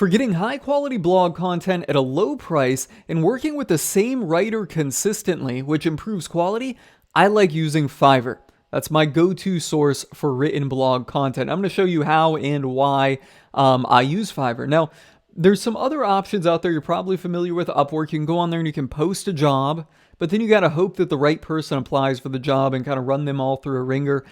For getting high quality blog content at a low price and working with the same writer consistently, which improves quality, I like using Fiverr. That's my go-to source for written blog content. I'm going to show you how and why I use Fiverr. Now, there's some other options out there you're probably familiar with. Upwork, you can go on there and you can post a job, but then you got to hope that the right person applies for the job and kind of run them all through a ringer.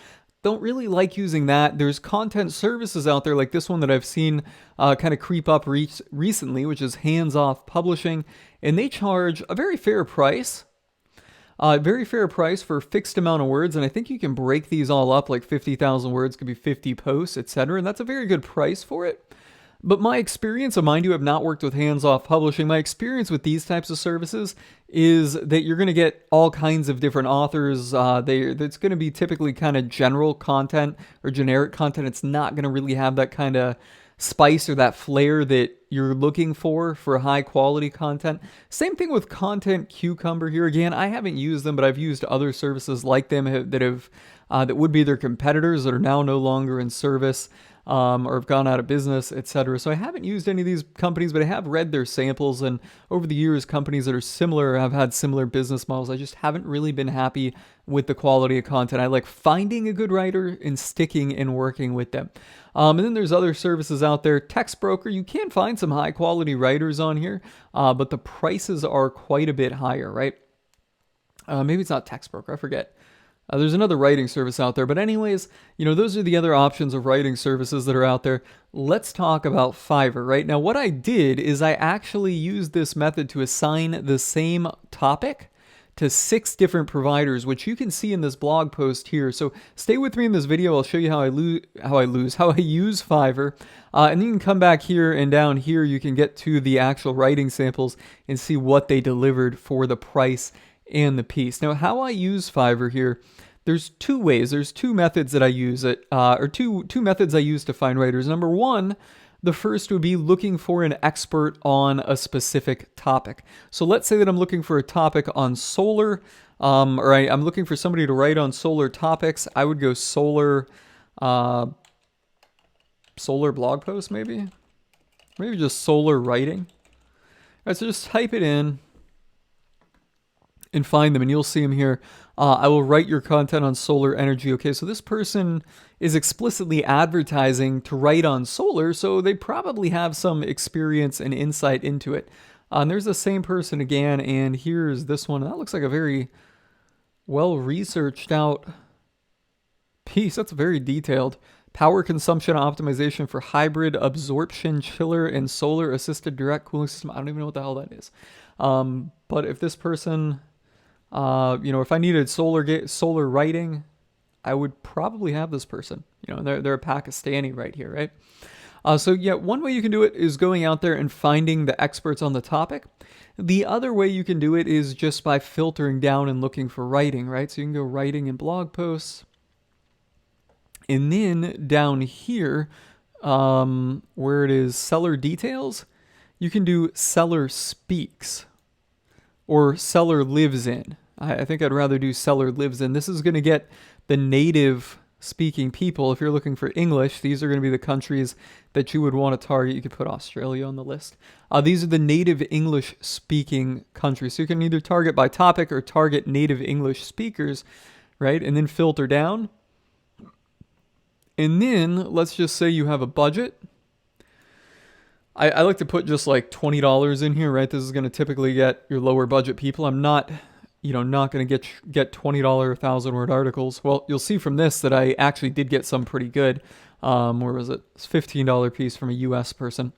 Don't really like using that. There's content services out there like this one that I've seen kind of creep up recently, which is Hands Off Publishing, and they charge a very fair price. Very fair price for a fixed amount of words, and I think you can break these all up, like 50,000 words could be 50 posts, etc., and that's a very good price for it. But my experience, and mind you, have not worked with hands-off publishing. My experience with these types of services is that you're going to get all kinds of different authors. It's going to be typically kind of general content or generic content. It's not going to really have that kind of spice or that flair that you're looking for high quality content. Same thing with Content Cucumber here. Again, I haven't used them, but I've used other services like them that would be their competitors that are now no longer in service. Or have gone out of business, etc. So I haven't used any of these companies, but I have read their samples, and over the years, companies that are similar have had similar business models. I just haven't really been happy with the quality of content. I like finding a good writer and sticking and working with them. And then there's other services out there. Text Broker, you can find some high quality writers on here, but the prices are quite a bit higher, right? Maybe it's not Text Broker, I forget. There's another writing service out there. But anyways, those are the other options of writing services that are out there. Let's talk about Fiverr, right? Now, what I did is I actually used this method to assign the same topic to 6 different providers, which you can see in this blog post here. So stay with me in this video. I'll show you how I use Fiverr. And then you can come back here, and down here you can get to the actual writing samples and see what they delivered for the price and the piece. Now, how I use Fiverr here, there's 2 ways. There's 2 methods that I use it, or two methods I use to find writers. Number 1, the first would be looking for an expert on a specific topic. So let's say that I'm looking for a topic on solar, or I'm looking for somebody to write on solar topics. I would go solar blog post, maybe just solar writing. All right, so just type it in and find them, and you'll see them here. I will write your content on solar energy. Okay, so this person is explicitly advertising to write on solar, so they probably have some experience and insight into it. And there's the same person again, and here's this one. That looks like a very well-researched out piece. That's very detailed. Power consumption optimization for hybrid absorption chiller and solar assisted direct cooling system. I don't even know what the hell that is. But if this person... if I needed solar writing, I would probably have this person. They're a Pakistani right here, right? So yeah, one way you can do it is going out there and finding the experts on the topic. The other way you can do it is just by filtering down and looking for writing, right? So you can go writing and blog posts. And then down here, where it is seller details, you can do seller speaks or seller lives in. I think I'd rather do seller lives in. This is going to get the native speaking people. If you're looking for English, these are going to be the countries that you would want to target. You could put Australia on the list. These are the native English speaking countries. So you can either target by topic or target native English speakers, right? And then filter down. And then let's just say you have a budget. I like to put just like $20 in here, right? This is going to typically get your lower budget people. I'm not going to get $20 1,000-word articles. Well, you'll see from this that I actually did get some pretty good. Where was it? It's $15 piece from a US person.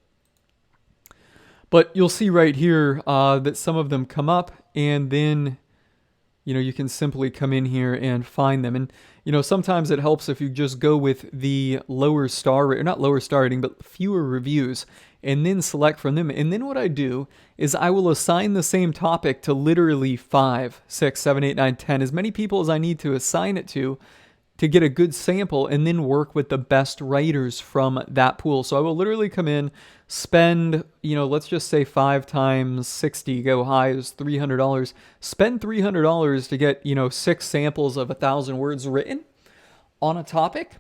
But you'll see right here that some of them come up, and then you can simply come in here and find them. And sometimes it helps if you just go with the lower star rate, or not lower star rating, but fewer reviews, and then select from them. And then what I do is I will assign the same topic to literally 5, 6, 7, 8, 9, 10, as many people as I need to assign it to get a good sample, and then work with the best writers from that pool. So I will literally come in, spend, let's just say 5 times 60, go high is $300. Spend $300 to get, 6 samples of 1,000 words written on a topic.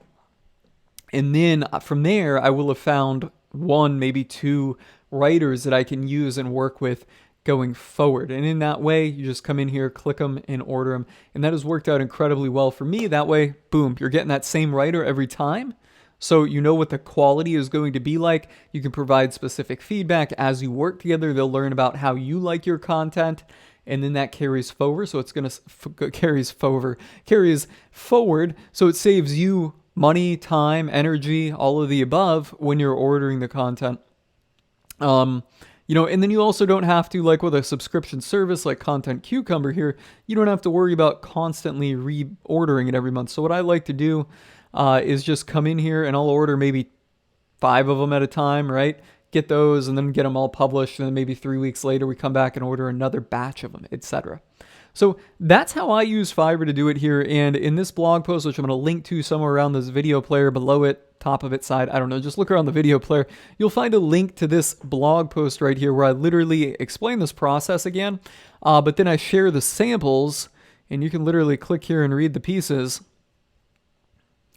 And then from there, I will have found one, maybe two writers that I can use and work with going forward. And in that way, you just come in here, click them, and order them. And that has worked out incredibly well for me. That way, boom, you're getting that same writer every time. So you know what the quality is going to be like. You can provide specific feedback as you work together. They'll learn about how you like your content, and then that carries forward. So it's going to carries forward. So it saves you money, time, energy, all of the above when you're ordering the content. And then you also don't have to, like with a subscription service like Content Cucumber here, you don't have to worry about constantly reordering it every month. So what I like to do is just come in here and I'll order maybe 5 of them at a time, right? Get those and then get them all published. And then maybe 3 weeks later, we come back and order another batch of them, etc. So that's how I use Fiverr to do it here. And in this blog post, which I'm going to link to somewhere around this video player below it, top of it, side, I don't know, just look around the video player. You'll find a link to this blog post right here where I literally explain this process again. But then I share the samples and you can literally click here and read the pieces.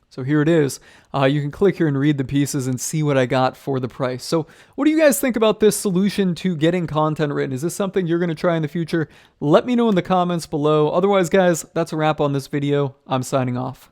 So here it is. You can click here and read the pieces and see what I got for the price. So what do you guys think about this solution to getting content written? Is this something you're going to try in the future? Let me know in the comments below. Otherwise, guys, that's a wrap on this video. I'm signing off.